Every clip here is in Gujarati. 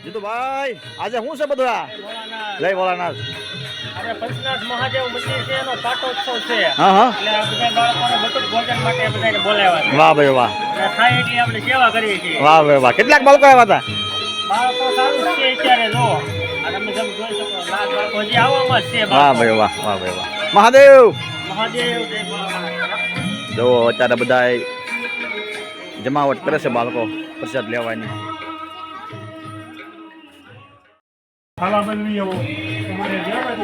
જીતુભાઈ આજે શું છે બધું આ જય ભોળાનાથ આપણે પંચનાથ મહાદેવ મંદિર છે એનો પાટોત્સવ છે હા હા એટલે આ બધા બાળકોને બટુક ભોજન માટે બધાને બોલાવ્યા છે. વાહ ભાઈ વાહ અને થાય એટલી આપણે સેવા કરીએ છીએ. વાહ ભાઈ વાહ કેટલાક બાળકો આવ્યા હતા બાળકો સારું છે અત્યારે જો આ તમે જેમ જોઈ શકો લાખ બાળકો હજી આવવામાં જ છે. વાહ ભાઈ વાહ વાહ ભાઈ વાહ મહાદેવ મહાદેવ જય ભોળાનાથ. જો અત્યારે બધા જમાવટ કરે છે બાળકો પ્રસાદ લેવાની ખાલા બદલી આવો તમારે જ્યાં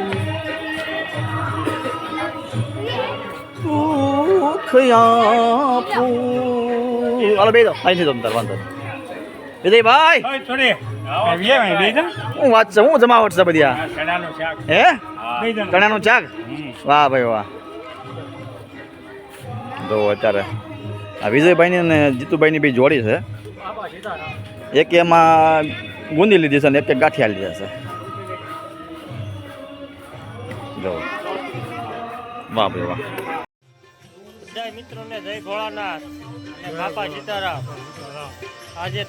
હાલો બે દો અહીંથી તમ તાર વાંધો વિજયભાઈ થોડી હું વાત છે હું જમાવટ છે બધી આ ચણાનું શાક હે ચણાનું શાક વાહ ભાઈ વાહ જો અત્યારે આ વિજયભાઈની અને જીતુભાઈની બે જોડી છે એક એમાં ગુંદી લીધી છે અને એક ગાંઠિયા લીધા છે જો વાહ ભાઈ વાહ બધા મિત્રોને જય ભોળાનાથ અને બાપા સીતારામ. આજે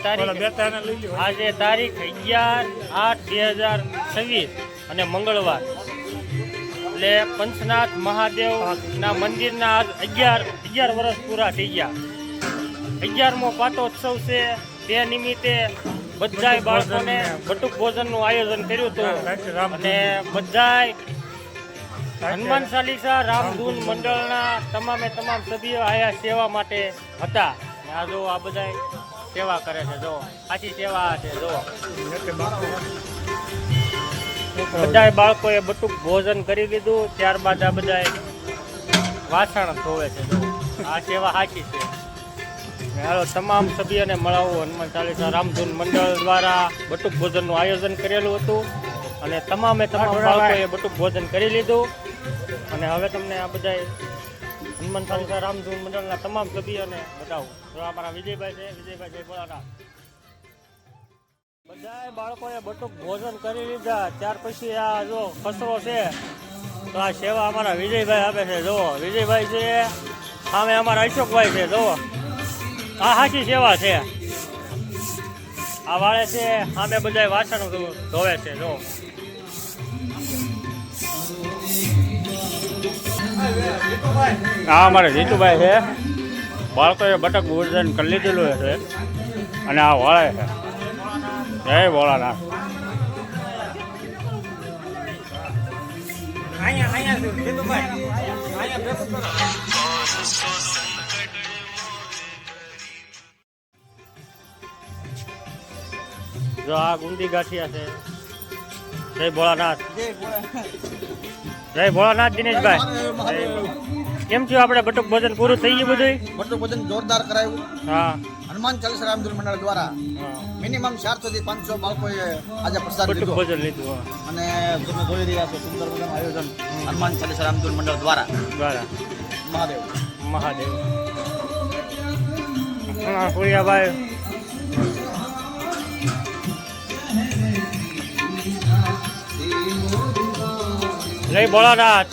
તારીખ 11/8/2026 અને મંગળવાર એટલે પંચનાથ મહાદેવના મંદિરના આજ 11 વર્ષ પૂરા થઈ ગયા. 11મો પાટોત્સવ છે. તે નિમિત્તે બધાય બાળકોને બટુક ભોજનનું આયોજન કર્યું હતું અને બધાય હનુમાન ચાલીસા રામધૂન મંડળના તમામે તમામ સભ્યો આયા સેવા માટે હતા. આ જો આ બધા સેવા કરે છે. જો આછી સેવા છે. જો બધાય બાળકોએ બટુક ભોજન કરી લીધું. ત્યારબાદ આ બધા વાસણ ધોવે છે. જો આ સેવા સાચી છે. હાલો તમામ સભ્યોને મળાવું. હનુમાન ચાલીસા રામધૂન મંડળ દ્વારા બટુક ભોજનનું આયોજન કરેલું હતું અને તમામે તમામ બાળકોએ બટુક ભોજન કરી લીધું. અને હવે તમને આ બધા હનુમાન ચાલીસા રામધૂન મંડળના તમામ સભ્યોને બતાવું. જો અમારા વિજયભાઈ છે. વિજયભાઈ જય ભોળાનાથ. બધાય બાળકોએ બટુક ભોજન કરી લીધા. ત્યાર પછી આ જો કચરો છે તો આ સેવા અમારા વિજયભાઈ આપે છે. જો વિજયભાઈ છે સામે અમારા અશોકભાઈ છે. જો આ સાચી સેવા છે. આ વાળે છે સામે બધા વાસણ ધોવે છે. જો હા અમારે જીતુભાઈ છે. બાળકોએ બટક ભોજન કરી લીધેલું છે અને આ વાળે છે. જય ભોળાનાથ. જો આ ગુંદી ગાંઠિયા છે. જય ભોળાનાથ. જય ભોળાનાથ દિનેશભાઈ. કેમ થયું આપણે બટુક ભોજન પૂરું થઈ ગયું બધું? બટુક ભોજન જોરદાર કરાયું. હા હનુમાન ચાલીસા રામધૂન મંડળ દ્વારા મિનિમમ 400 થી 500 બાળકોએ આજે પ્રસાદ બટુક લીધો ભોજન લીધું. હા અને તમે જોઈ રહ્યા છો સુંદર મજાનું આયોજન હનુમાન ચાલીસા રામધૂન મંડળ દ્વારા. બરાબર. મહાદેવ મહાદેવ. હા પુરિયાભાઈ. જય ભોળાનાથ.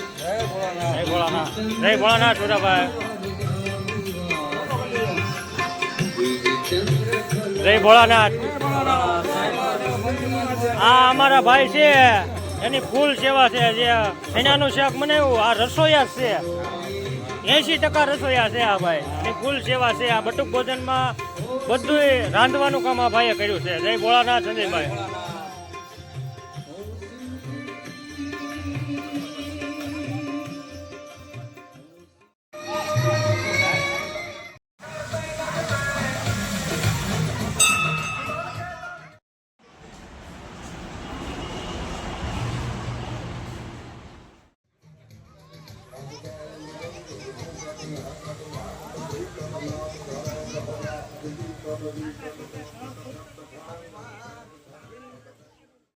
જય ભોળાનાથ. જય ભોળાનાથ સુરાભાઈ. જય ભોળાનાથ. આ અમારા ભાઈ છે એની ફૂલ સેવા છે. જે શેનાનું શાક બનાવ્યું આ રસોઈયા છે. 80% રસોઈયા છે આ ભાઈ. એની ફૂલ સેવા છે. આ બટુક ભોજનમાં બધું રાંધવાનું કામ આ ભાઈએ કર્યું છે. જય ભોળાનાથ સંજયભાઈ.